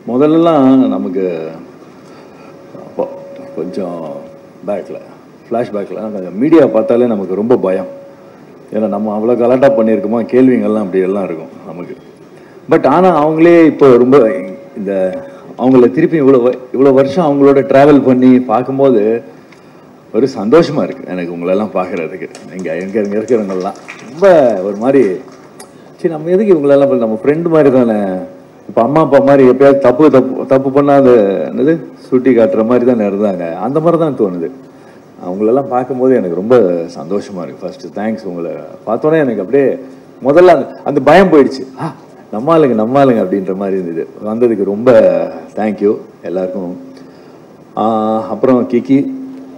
முதல்லலாம் நமக்கு அப்போ கொஞ்சம் பேக்கில் ஃப்ளாஷ்பேக்கில் கொஞ்சம் மீடியா பார்த்தாலே நமக்கு ரொம்ப பயம். ஏன்னா நம்ம அவ்வளோ கலாட்டாக பண்ணியிருக்கோமா, கேள்விங்கள்லாம் அப்படி எல்லாம் இருக்கும் நமக்கு. பட் ஆனால் அவங்களே இப்போ ரொம்ப இந்த அவங்கள திருப்பி இவ்வளோ வருஷம் அவங்களோட ட்ராவல் பண்ணி பார்க்கும்போது ஒரு சந்தோஷமாக இருக்குது எனக்கு உங்களெல்லாம் பார்க்குறதுக்கு. இங்கே இருக்கிறவங்கெல்லாம் ரொம்ப ஒரு மாதிரி சரி நம்ம எதுக்கு இவங்களெல்லாம் நம்ம ஃப்ரெண்டு மாதிரி தானே. இப்போ அம்மா அப்பா மாதிரி எப்பயாவது தப்பு பண்ணால் அது என்னது சுட்டி காட்டுற மாதிரி தானே இருந்தாங்க. அந்த மாதிரி தான் தோணுது. அவங்களெல்லாம் பார்க்கும்போது எனக்கு ரொம்ப சந்தோஷமாக இருக்குது. First thanks. உங்களை பார்த்தோன்னே எனக்கு அப்படியே முதல்ல அந்த பயம் போயிடுச்சு. நம்ம ஆளுங்க அப்படின்ற மாதிரி இருந்தது. வந்ததுக்கு ரொம்ப தேங்க்யூ எல்லாருக்கும். அப்புறம் கிக்கி,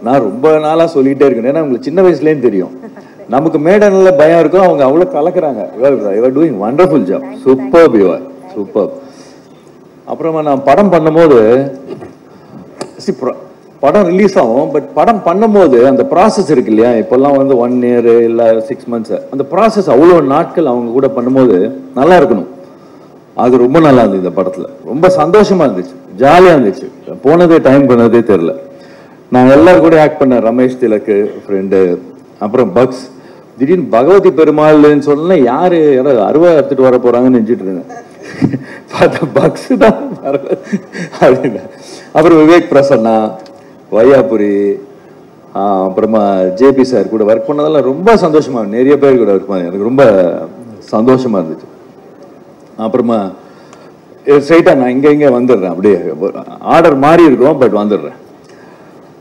நான் ரொம்ப நாளாக சொல்லிகிட்டே இருக்கேன். ஏன்னா உங்களுக்கு சின்ன வயசுலேயும் தெரியும் நமக்கு மேடனில் பயம் இருக்கும். அவங்க அவ்வளோ கலக்குறாங்க. You're doing wonderful job. Super you're super. அப்புறமா நான் படம் பண்ணும்போது படம் ரிலீஸ் ஆகும். பட் படம் பண்ணும்போது அந்த ப்ராசஸ் இருக்கு இல்லையா, இப்போல்லாம் வந்து 1 year இல்லை 6 months அந்த ப்ராசஸ் அவ்வளோ நாட்கள் அவங்க கூட பண்ணும்போது நல்லா இருக்கணும். அது ரொம்ப நல்லா இருந்துச்சு. இந்த படத்தில் ரொம்ப சந்தோஷமா இருந்துச்சு, ஜாலியாக இருந்துச்சு. போனதே டைம் பண்ணதே தெரில. நான் எல்லாரும் கூட ஆக்ட் பண்ணேன். ரமேஷ் திலக்கு ஃப்ரெண்டு, அப்புறம் பக்ஸ். திடீர்னு பகவதி பெருமாள்னு சொன்னா யாரு யாராவது அருவா எடுத்துட்டு வர போறாங்கன்னு நினைச்சிட்டு இருந்தேன். பார்த்தா பக்ஸ் தான் அப்படின்னு. அப்புறம் விவேக் பிரசன்னா, வையாபுரி, அப்புறமா ஜேபி சார் கூட ஒர்க் பண்ணதெல்லாம் ரொம்ப சந்தோஷமா. நிறைய பேர் கூட ஒர்க் பண்ண எனக்கு ரொம்ப சந்தோஷமா இருந்துச்சு. அப்புறமா ஸ்ட்ரைட்டா நான் இங்கே வந்துடுறேன். அப்படியே ஆர்டர் மாறி இருக்கும், பட் வந்துடுறேன்.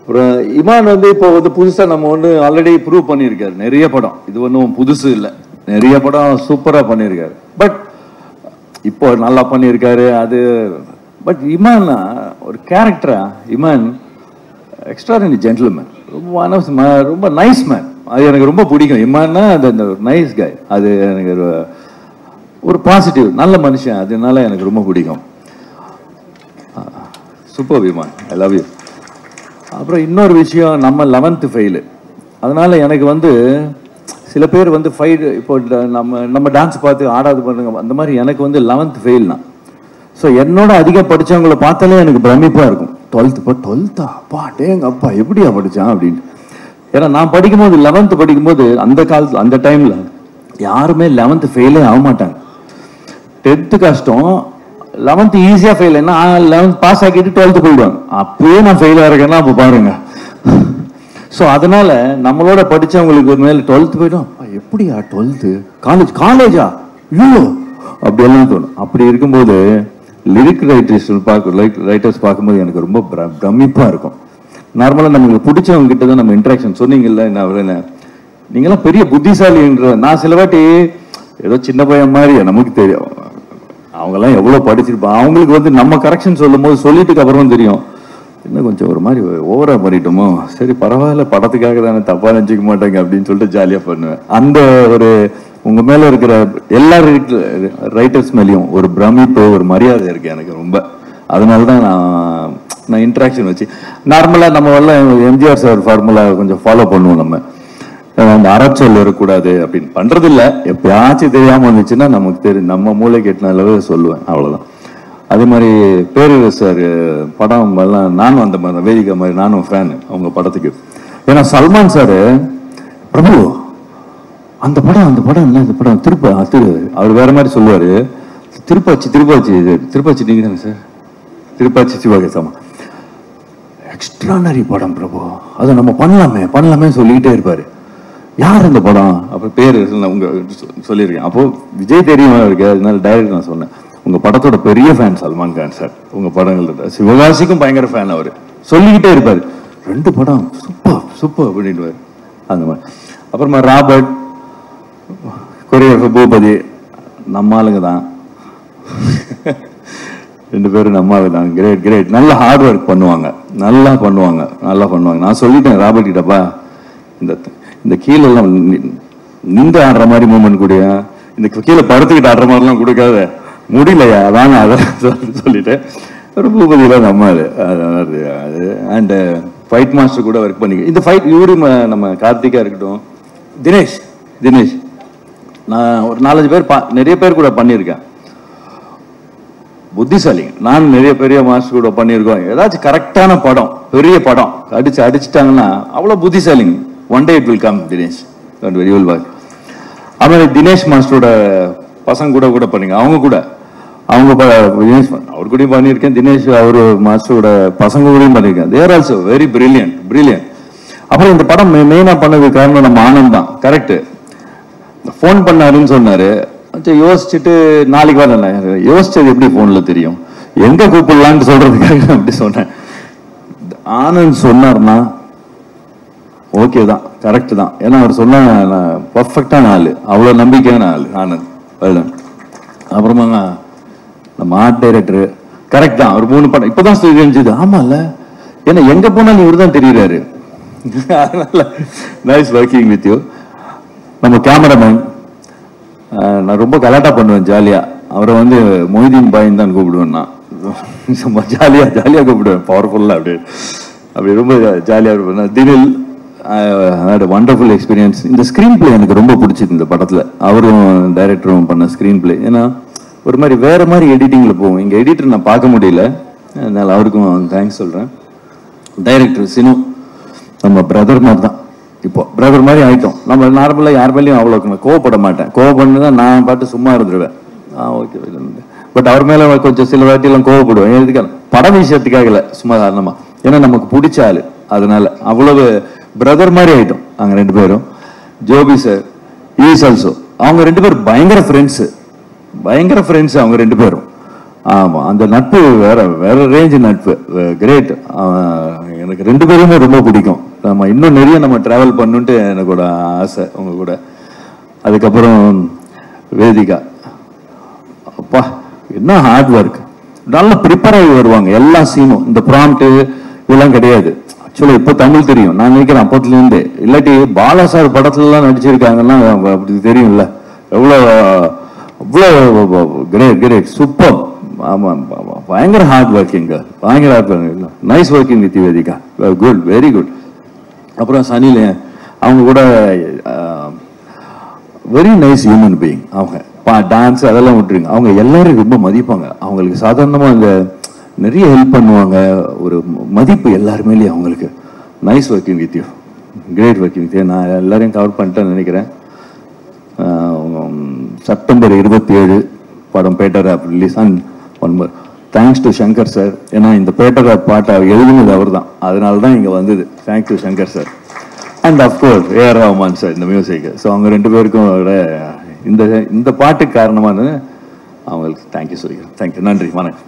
அப்புறம் இமான் வந்து இப்போ வந்து புதுசாக நம்ம ஒன்று ஆல்ரெடி ப்ரூவ் பண்ணியிருக்காரு. நிறைய படம், இது ஒன்றும் புதுசு இல்லை, நிறைய படம் சூப்பராக பண்ணியிருக்காரு. பட் இப்போ நல்லா பண்ணியிருக்காரு அது. பட் இமான் ஒரு கேரக்டரா, இமான் எக்ஸ்ட்ராடினரி ஜென்டில்மேன், ரொம்ப நைஸ் மேன். அது எனக்கு ரொம்ப பிடிக்கும். இமான்னா அது நைஸ் காய், அது எனக்கு ஒரு பாசிட்டிவ் நல்ல மனுஷன். அதனால எனக்கு ரொம்ப பிடிக்கும். Super Imman, I love you. அப்புறம் இன்னொரு விஷயம், நம்ம 11th ஃபெயிலு. அதனால எனக்கு வந்து சில பேர் வந்து இப்போ நம்ம டான்ஸ் பார்த்து ஆடாது பண்ணுங்க அந்த மாதிரி. எனக்கு வந்து 11th ஃபெயில் தான். ஸோ என்னோட அதிகம் படித்தவங்களை பார்த்தாலே எனக்கு பிரமிப்பாக இருக்கும். 12th அப்பா டேங்க அப்பா எப்படியா படித்தான் அப்படின்னு. ஏன்னா நான் படிக்கும்போது 11th படிக்கும்போது அந்த காலத்தில் அந்த டைமில் யாருமே 11th ஃபெயிலே ஆக மாட்டாங்க. 10th கஷ்டம், 11th ஈஸியாக ஃபெயில். என்ன 11th பாஸ் ஆக்கிட்டு 12th போயிடுவாங்க. அப்பயே நான் ஃபெயில் ஆகிறேன்னா அப்போ பாருங்க. ஸோ அதனால நம்மளோட படித்தவங்களுக்கு ஒரு மேலே 12th போயிடும். எப்படியா 12th காலேஜா ஐயோ அப்படியெல்லாம் தோணும். அப்படி இருக்கும்போது லிரிக் ரைட்டர்ஸ் பார்க்கும்போது எனக்கு ரொம்ப பிரமிப்பாக இருக்கும். நார்மலாக நம்மளுக்கு பிடிச்சவங்க கிட்ட தான் நம்ம இன்ட்ராக்ஷன். சொன்னீங்கல்ல என்ன நீங்களாம் பெரிய புத்திசாலின்ற. நான் சில வாட்டி ஏதோ சின்ன பையன் மாதிரி நமக்கு தெரியும். அவங்கெல்லாம் எவ்வளோ படிச்சிருப்பாங்க. அவங்களுக்கு வந்து நம்ம கரெக்ஷன் சொல்லும் போது சொல்லிட்டுக்கு அப்புறம் தெரியும் இன்னும் கொஞ்சம் ஒரு மாதிரி ஓவரா பண்ணிட்டோமோ, சரி பரவாயில்ல படத்துக்காக தானே தப்பா நினைச்சிக்க மாட்டாங்க அப்படின்னு சொல்லிட்டு ஜாலியாக பண்ணுவேன். அந்த ஒரு உங்க மேல இருக்கிற எல்லா ரைட்டர்ஸ் மேலேயும் ஒரு பிரமிப்பு, ஒரு மரியாதை இருக்கு எனக்கு ரொம்ப. அதனால தான் நான் இன்ட்ராக்ஷன் வச்சு நார்மலாக நம்ம எல்லாம் எம்ஜிஆர் சார் ஃபார்முலா கொஞ்சம் ஃபாலோ பண்ணுவோம். நம்ம அந்த அறச்சொல் இருக்கக்கூடாது அப்படின்னு பண்றது இல்லை. எப்பயாச்சும் தெரியாம வந்துச்சுன்னா நமக்கு தெரியும், நம்ம மூளை கெட்டின அளவு சொல்லுவேன், அவ்வளவுதான். அதே மாதிரி பேரரசு சார் படம் எல்லாம் நானும் அந்த மாதிரி வேதிகா மாதிரி நானும் ஃபேன் அவங்க படத்துக்கு. ஏன்னா சல்மான் சார் பிரபு அந்த படம் இல்லை, இந்த படம் அவர் வேற மாதிரி சொல்லுவாரு. திருப்பாச்சி நீங்க தானே சார்? திருப்பாச்சி சிவகேசமா எக்ஸ்ட்ரானரி படம் பிரபு, அதை நம்ம பண்ணலாமே சொல்லிக்கிட்டே இருப்பாரு. யார் அந்த படம்? அப்புறம் பேர் உங்க சொல்லியிருக்கேன். அப்போ விஜய் தெரியுமா இருக்கு, அதனால டைரக்ட் நான் சொன்னேன். உங்க படத்தோட பெரிய ஃபேன் சல்மான் கான் சார். உங்க படங்கள் சிவகாசிக்கும் பயங்கர ஃபேன். அவரு சொல்லிக்கிட்டே இருப்பாரு 2 படம் சூப்பர் அப்படின்ட்டு அந்த மாதிரி. அப்புறமா ராபர்ட், கொரியோகிராஃபர் பூபதி, நம்ம ஆளுங்க தான் 2 பேரும் நம்ம ஆளுங்க தான். கிரேட். நல்லா ஹார்ட் ஒர்க் பண்ணுவாங்க, நல்லா பண்ணுவாங்க. நான் சொல்லிட்டேன் ராபர்ட் கிட்டப்பா, இந்த கீழே எல்லாம் நின்று ஆடுற மாதிரி மூமெண்ட் கூட, இந்த கீழே படுத்துக்கிட்டு ஆடுற மாதிரிலாம் கொடுக்காத, முடியலையா அதாங்க அதெல்லாம் சொல்லிட்டேன். ஒரு பூபதியெல்லாம் நம்ம அது அண்ட் ஃபைட் மாஸ்டர் கூட ஒர்க் பண்ணி இந்த ஃபைட் இவரு நம்ம கார்த்திகா இருக்கட்டும், தினேஷ் நான் ஒரு 4-5 பேர் நிறைய பேர் கூட பண்ணியிருக்கேன். புத்திசாலிங்க. நான் நிறைய பெரிய மாஸ்டர் கூட பண்ணியிருக்கோம். ஏதாச்சும் கரெக்டான படம், பெரிய படம் அடிச்சிட்டாங்கன்னா அவ்வளோ புத்திசாலிங்க. One day it will come Dinesh, very well boy. அதுமாதிரி தினேஷ் மாஸ்டரோட பசங்க கூட பண்ணிங்க. அவங்க தினேஷ் அவர் கூடயும் பண்ணியிருக்கேன். தினேஷ் அவர் மாஸ்டரோட பசங்க கூடயும் பண்ணியிருக்கேன். தேர் ஆல்சோ வெரி பிரில்லியன்ட். அப்புறம் இந்த படம் மெயினாக பண்ணதுக்கு காரணம் நம்ம ஆனந்த் தான். கரெக்டு. ஃபோன் பண்ணாருன்னு சொன்னாரு. யோசிச்சுட்டு நாளைக்கு வரல. யோசிச்சது எப்படி ஃபோனில் தெரியும், எங்க கூப்பிடலான்னு சொல்றதுக்காக அப்படி சொன்னேன். ஆனந்த் சொன்னார்னா ஓகே தான், கரெக்ட் தான். ஏன்னா அவர் சொன்ன பர்ஃபெக்டான ஆள், அவ்வளோ நம்பிக்கையான ஆள் ஆனந்த். அப்புறமா நம்ம ஆர்ட் டைரக்டர் கரெக்ட் தான். அவர் 3 படம் இப்பதான் தெரிஞ்சது. ஆமால, ஏன்னா எங்க போனாலும் இவர் தான் தெரியுறாரு. Nice working with you. நம்ம கேமராமேன் நான் ரொம்ப கலாட்டா பண்ணுவேன் ஜாலியா. அவரை மொய்தீன் பாயின்னு தான் கூப்பிடுவேன். நான் ஜாலியா கூப்பிடுவேன், பவர்ஃபுல்லா அப்படி ரொம்ப ஜாலியா இருப்பேன். தினில் வண்டர்ஃபுல் எக்ஸ்பீரியன்ஸ். இந்த ஸ்கிரீன் பிளே எனக்கு ரொம்ப பிடிச்சது இந்த படத்துல. அவரும் டைரக்டரும் பண்ண ஸ்கிரீன் பிளே. ஏன்னா ஒரு மாதிரி வேற மாதிரி எடிட்டிங்ல போகும். இங்க எடிட்டர் நான் பார்க்க முடியல, அதனால அவருக்கும் தேங்க்ஸ் சொல்றேன். டைரக்டர் சினு நம்ம பிரதர் மாதிரி தான். இப்போ பிரதர் மாதிரி ஆயிட்டோம். நம்ம நார்மலாக யார் மேலேயும் அவ்வளோ கோவப்பட மாட்டேன். கோவப்பட்டு தான் நான் பாட்டு சும்மா இருந்துருவேன். ஓகே. பட் அவர் மேலே கொஞ்சம் சில வாட்டியெல்லாம் கோவப்படுவேன். எதுக்காக? படம் விஷயத்துக்காக இல்லை, சும்மா காரணமா. ஏன்னா நமக்கு பிடிச்ச ஆளு, அதனால அவ்வளவு பிரதர் மாதிரி ஆயிட்டோம் நாங்கள் 2 பேரும். Joby sir is also. அவங்க 2 பேரும் பயங்கர ஃப்ரெண்ட்ஸு அவங்க 2 பேரும். ஆமாம், அந்த நட்பு வேற ரேஞ்சு நட்பு. கிரேட். எனக்கு 2 பேருமே ரொம்ப பிடிக்கும். நம்ம இன்னும் நிறைய நம்ம டிராவல் பண்ணுன்ட்டு எனக்கோட ஆசை உங்க கூட. அதுக்கப்புறம் வேதிகா, அப்பா என்ன ஹார்ட் ஒர்க். நல்லா ப்ரிப்பேர் ஆகி வருவாங்க எல்லா சீனும். இந்த ப்ராம்ப்ட் இதெல்லாம் கிடையாது. ஆக்சுவலி இப்போ தமிழ் தெரியும் நான் நினைக்கிறேன் அப்போத்துலேருந்தே. இல்லாட்டி பாலா சார் படத்துலலாம் நடிச்சிருக்காங்கன்னா அப்படி தெரியும்ல. அவ்வளோ கிரேட் சூப்பர். ஆமாம், பயங்கர hard working. Nice working with Vedhika. Good, very good. அப்புறம் சனில அவங்க கூட வெரி நைஸ் ஹியூமன் பீயிங். அவங்க டான்ஸ் அதெல்லாம் விட்டுருங்க, அவங்க எல்லாரும் ரொம்ப மதிப்பாங்க. அவங்களுக்கு சாதாரணமாக இந்த நிறைய ஹெல்ப் பண்ணுவாங்க. ஒரு மதிப்பு எல்லாருமேலேயும் அவங்களுக்கு. Nice working with you, great working with you. நான் எல்லாரையும் கவர் பண்ணிட்டேன்னு நினைக்கிறேன். செப்டம்பர் 27 படம் Petta rap release. And one more thanks to Shankar sir. ஏன்னா இந்த பேட்டர் ஆப் பாட்டை எழுதுனது அவர் தான், அதனால தான் இங்கே வந்தது. Thanks to Shankar sir. And of course AR Rahman sir இந்த மியூசிக். ஸோ அவங்க 2 பேருக்கும் இந்த பாட்டுக்கு காரணமானது அவங்களுக்கு தேங்க்யூ சொல்லிக்கிறேன். தேங்க்யூ, நன்றி, வணக்கம்.